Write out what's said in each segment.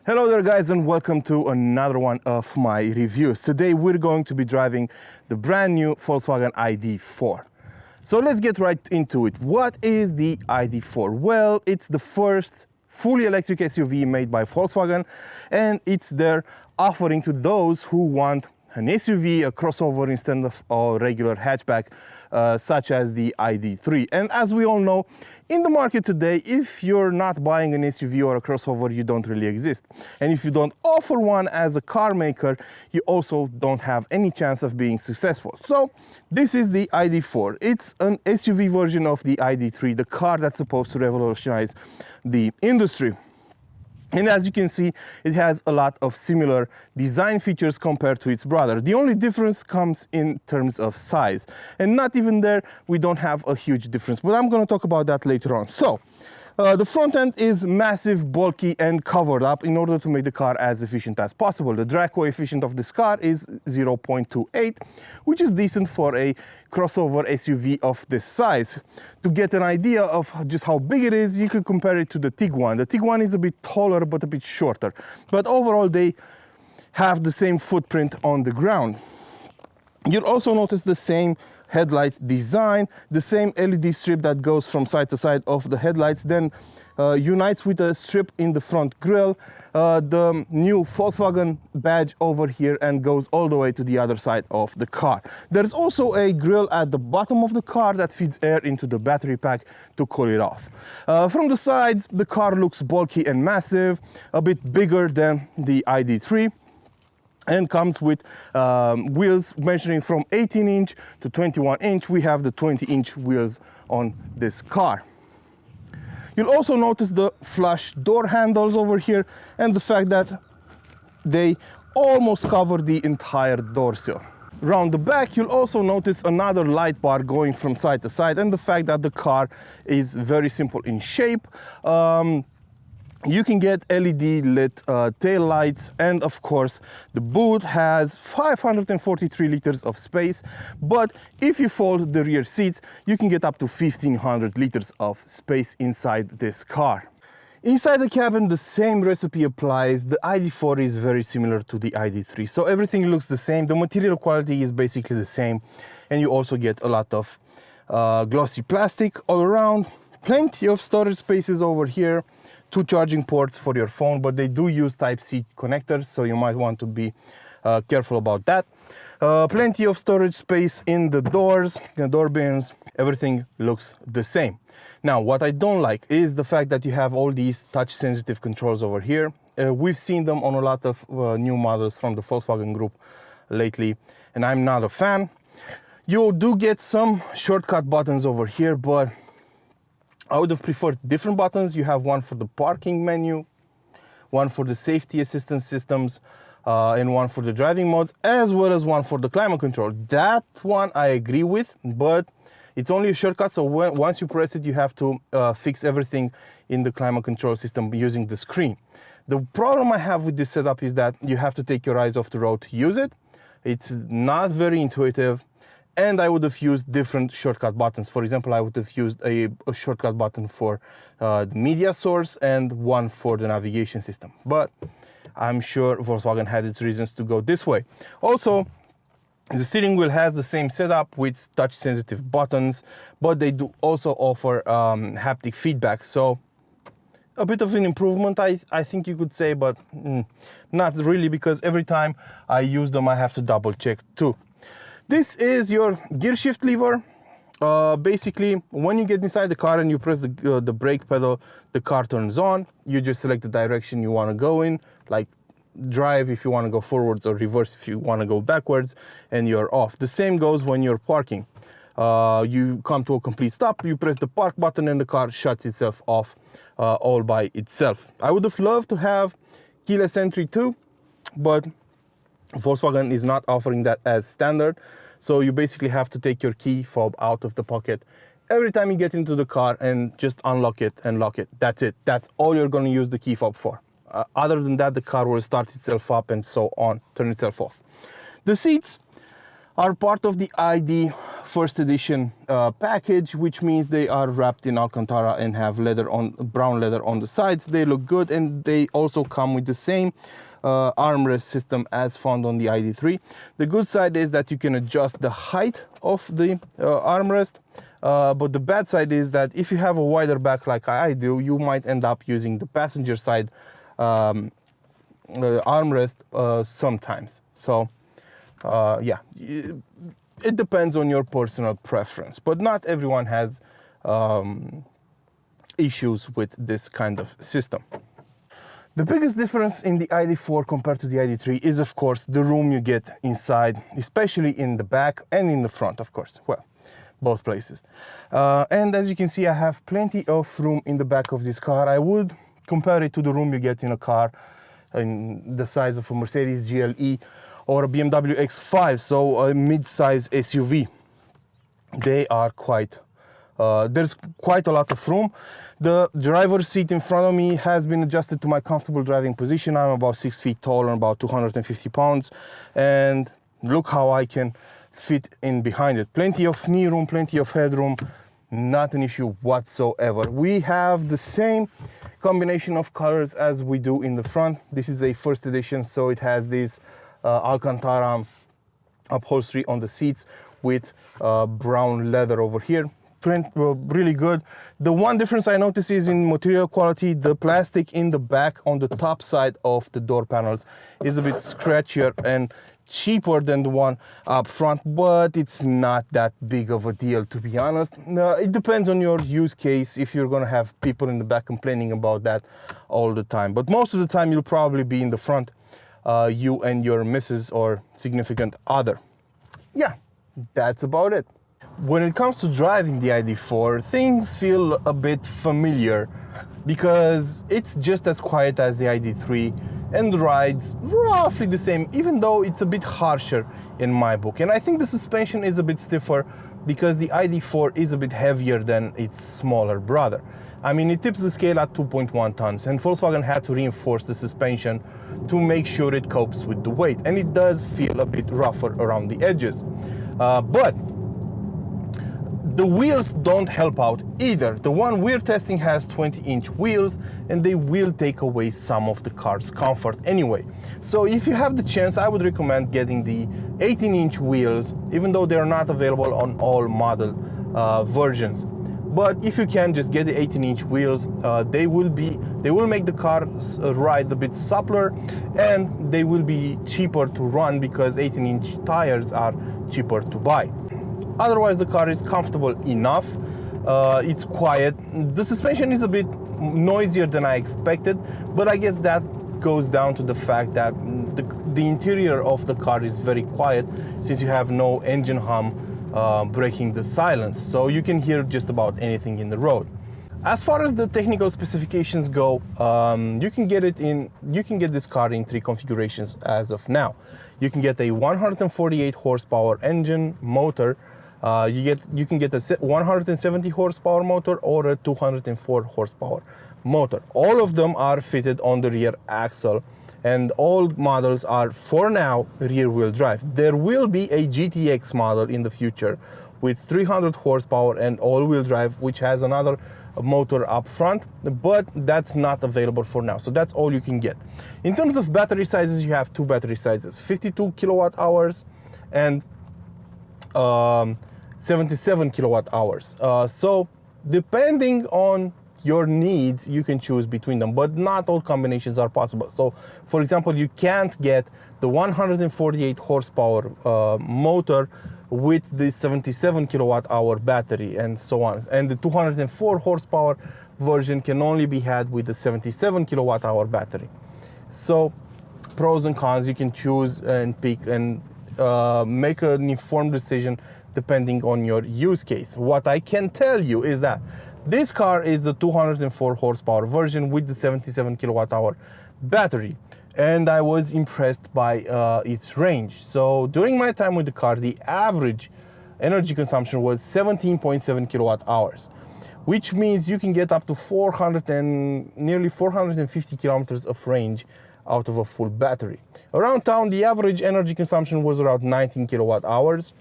Hello there guys, and welcome to another one of my reviews. Today we're going to be driving the brand new Volkswagen iD.4. So let's get right into it. What is the iD.4? Well, it's the first fully electric SUV made by Volkswagen, and it's their offering to those who want an SUV, a crossover instead of a regular hatchback, such as the iD.3. And as we all know, in the market today, if you're not buying an SUV or a crossover, you don't really exist. And if you don't offer one as a car maker, you also don't have any chance of being successful. So this is the iD.4. It's an SUV version of the iD.3, the car that's supposed to revolutionize the industry. And as you can see, it has a lot of similar design features compared to its brother. The only difference comes in terms of size. And not even there, we don't have a huge difference. But I'm going to talk about that later on. So, the front end is massive, bulky, and covered up in order to make the car as efficient as possible. The drag coefficient of this car is 0.28, which is decent for a crossover SUV of this size. To get an idea of just how big it is, you could compare it to the Tiguan. The Tiguan is a bit taller, but a bit shorter. But overall, they have the same footprint on the ground. You'll also notice the same headlight design, the same LED strip that goes from side to side of the headlights, then unites with a strip in the front grille, the new Volkswagen badge over here, and goes all the way to the other side of the car. There's also a grille at the bottom of the car that feeds air into the battery pack to cool it off. From the sides, the car looks bulky and massive, a bit bigger than the iD.3. And comes with wheels measuring from 18-inch to 21-inch. We have the 20-inch wheels on this car. You'll also notice the flush door handles over here and the fact that they almost cover the entire door sill. Around the back, you'll also notice another light bar going from side to side, and the fact that the car is very simple in shape. You can get LED lit tail lights, and of course the boot has 543 liters of space, but if you fold the rear seats, you can get up to 1500 liters of space inside this car. Inside the cabin, the same recipe applies. The iD.4 is very similar to the iD.3, so everything looks the same. The material quality is basically the same, and you also get a lot of glossy plastic all around. Plenty of storage spaces over here, 2 charging ports for your phone, but they do use Type-C connectors, so you might want to be careful about that. Plenty of storage space in the doors, the door bins, everything looks the same. Now, what I don't like is the fact that you have all these touch-sensitive controls over here. We've seen them on a lot of new models from the Volkswagen group lately, and I'm not a fan. You do get some shortcut buttons over here, but I would have preferred different buttons. You have one for the parking menu, one for the safety assistance systems, and one for the driving modes, as well as one for the climate control. That one I agree with, but it's only a shortcut, so once you press it, you have to fix everything in the climate control system using the screen. The problem I have with this setup is that you have to take your eyes off the road to use it. It's not very intuitive. And I would have used different shortcut buttons. For example, I would have used a shortcut button for the media source and one for the navigation system. But I'm sure Volkswagen had its reasons to go this way. Also, the steering wheel has the same setup with touch-sensitive buttons, but they do also offer haptic feedback. So a bit of an improvement, I think you could say, but not really, because every time I use them, I have to double check too. This is your gear shift lever. Basically, when you get inside the car and you press the brake pedal, the car turns on. You just select the direction you want to go in, like drive if you want to go forwards, or reverse if you want to go backwards, and you're off. The same goes when you're parking. You come to a complete stop, you press the park button, and the car shuts itself off all by itself. I would have loved to have keyless entry too, but Volkswagen is not offering that as standard, so you basically have to take your key fob out of the pocket every time you get into the car and just unlock it and lock it. That's it. That's all you're going to use the key fob for. Other than that, the car will start itself up and so on, turn itself off. The seats are part of the ID first edition package, which means they are wrapped in Alcantara and have leather on brown leather on the sides. They look good, and they also come with the same armrest system as found on the iD.3. The good side is that you can adjust the height of the armrest, but the bad side is that if you have a wider back like I do, you might end up using the passenger side armrest sometimes. So yeah, it depends on your personal preference, but not everyone has issues with this kind of system. The biggest difference in the iD.4 compared to the iD.3 is, of course, the room you get inside, especially in the back and in the front, of course. Well, both places. And as you can see, I have plenty of room in the back of this car. I would compare it to the room you get in a car in the size of a Mercedes GLE or a BMW X5, so a mid-size SUV. They are quite there's quite a lot of room. The driver's seat in front of me has been adjusted to my comfortable driving position. I'm about 6 feet tall and about 250 pounds. And look how I can fit in behind it. Plenty of knee room, plenty of headroom, not an issue whatsoever. We have the same combination of colors as we do in the front. This is a first edition, so it has this Alcantara upholstery on the seats with brown leather over here. Print really good. The one difference I notice is in material quality. The plastic in the back on the top side of the door panels is a bit scratchier and cheaper than the one up front, but it's not that big of a deal, to be honest. It depends on your use case, if you're gonna have people in the back complaining about that all the time. But most of the time you'll probably be in the front, you and your missus or significant other. Yeah, that's about it. When it comes to driving the iD.4, things feel a bit familiar because it's just as quiet as the iD.3 and rides roughly the same, even though it's a bit harsher in my book. And I think the suspension is a bit stiffer because the iD.4 is a bit heavier than its smaller brother. I mean, it tips the scale at 2.1 tons, and Volkswagen had to reinforce the suspension to make sure it copes with the weight. And it does feel a bit rougher around the edges. But the wheels don't help out either. The one we're testing has 20-inch wheels, and they will take away some of the car's comfort anyway. So if you have the chance, I would recommend getting the 18-inch wheels, even though they're not available on all model versions. But if you can, just get the 18-inch wheels. They will make the car ride a bit suppler, and they will be cheaper to run because 18-inch tires are cheaper to buy. Otherwise, the car is comfortable enough. It's quiet. The suspension is a bit noisier than I expected, but I guess that goes down to the fact that the interior of the car is very quiet, since you have no engine hum breaking the silence, so you can hear just about anything in the road. As far as the technical specifications go, you can get this car in 3 configurations as of now. You can get a 148 horsepower engine motor. You can get a 170 horsepower motor or a 204 horsepower motor. All of them are fitted on the rear axle, and all models are, for now, rear-wheel drive. There will be a GTX model in the future with 300 horsepower and all-wheel drive, which has another motor up front, but that's not available for now. So that's all you can get. In terms of battery sizes, you have 2 battery sizes, 52 kilowatt hours and 77 kilowatt hours. So depending on your needs, you can choose between them, but not all combinations are possible. So for example, you can't get the 148 horsepower motor with the 77 kilowatt hour battery and so on. And the 204 horsepower version can only be had with the 77 kilowatt hour battery. So pros and cons, you can choose and pick and make an informed decision depending on your use case. What I can tell you is that this car is the 204 horsepower version with the 77 kilowatt hour battery, and I was impressed by its range. So during my time with the car, the average energy consumption was 17.7 kilowatt hours, which means you can get up to nearly 450 kilometers of range out of a full battery. Around town, the average energy consumption was around 19 kilowatt hours.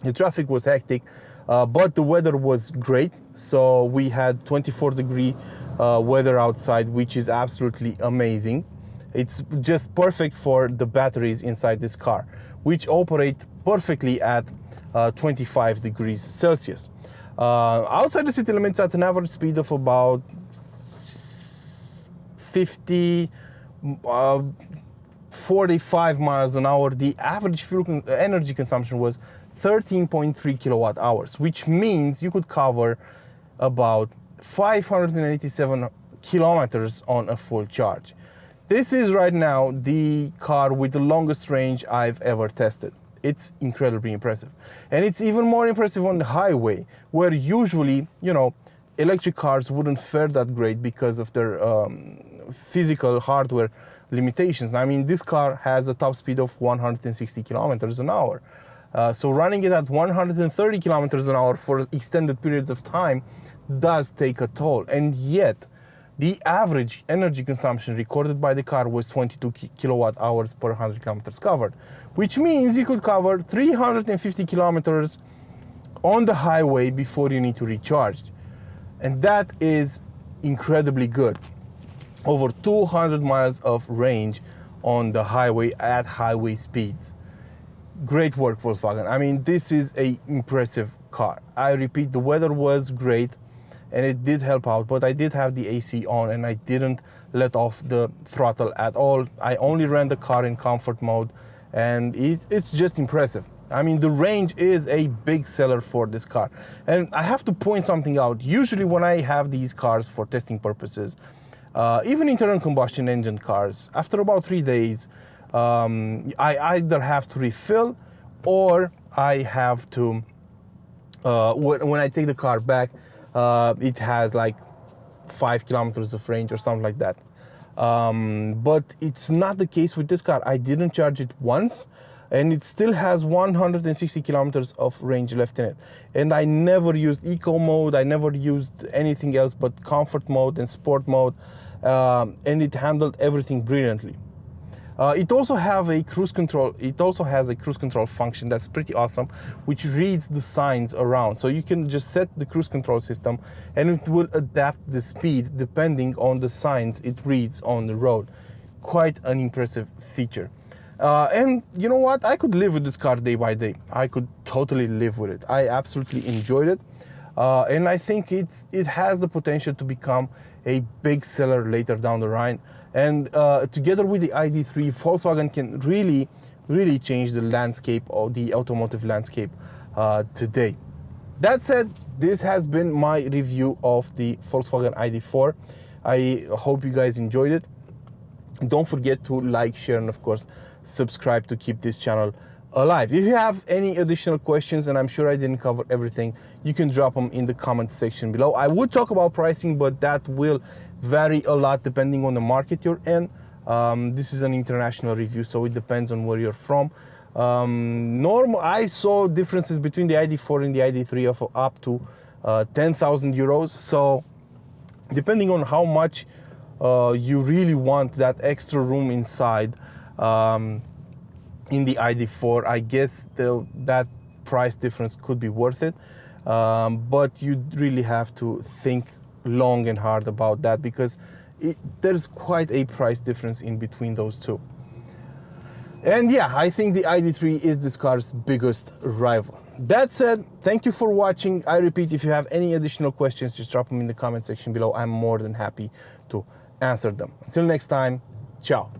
The traffic was hectic, but the weather was great. So we had 24-degree weather outside, which is absolutely amazing. It's just perfect for the batteries inside this car, which operate perfectly at 25 degrees Celsius. Outside the city limits at an average speed of about 45 miles an hour, the average fuel energy consumption was 13.3 kilowatt hours, which means you could cover about 587 kilometers on a full charge. This is right now the car with the longest range I've ever tested. It's incredibly impressive. And it's even more impressive on the highway, where usually, you know, electric cars wouldn't fare that great because of their physical hardware limitations. I mean, this car has a top speed of 160 kilometers an hour. So running it at 130 kilometers an hour for extended periods of time does take a toll. And yet, the average energy consumption recorded by the car was 22 kilowatt hours per 100 kilometers covered, which means you could cover 350 kilometers on the highway before you need to recharge. And that is incredibly good. Over 200 miles of range on the highway at highway speeds. Great work, Volkswagen. I mean, this is an impressive car. I repeat, the weather was great and it did help out, but I did have the AC on and I didn't let off the throttle at all. I only ran the car in comfort mode, and it's just impressive. I mean, the range is a big seller for this car. And I have to point something out. Usually when I have these cars for testing purposes, even internal combustion engine cars, after about 3 days, I either have to refill or I have to, when I take the car back, it has like 5 kilometers of range or something like that. But it's not the case with this car. I didn't charge it once and it still has 160 kilometers of range left in it. And I never used eco mode. I never used anything else but comfort mode and sport mode. And it handled everything brilliantly. It also has a cruise control. It also has a cruise control function that's pretty awesome, which reads the signs around. So you can just set the cruise control system, and it will adapt the speed depending on the signs it reads on the road. Quite an impressive feature. And you know what? I could live with this car day by day. I could totally live with it. I absolutely enjoyed it, and I think it has the potential to become a big seller later down the line. And together with the iD.4, Volkswagen can really change the landscape, or the automotive landscape today. That said, this has been my review of the Volkswagen iD.4. I hope you guys enjoyed it. Don't forget to like, share, and of course, subscribe to keep this channel alive. If you have any additional questions, and I'm sure I didn't cover everything, you can drop them in the comment section below. I would talk about pricing, but that will vary a lot depending on the market you're in. This is an international review, so it depends on where you're from. I saw differences between the iD.4 and the iD.3 of up to 10,000 euros. So depending on how much you really want that extra room inside, in the iD.4, I guess that price difference could be worth it. But you really have to think long and hard about that, because there's quite a price difference in between those two. And yeah, I think the iD.3 is this car's biggest rival. That said, thank you for watching. I repeat, if you have any additional questions, just drop them in the comment section below. I'm more than happy to answer them. Until next time, ciao.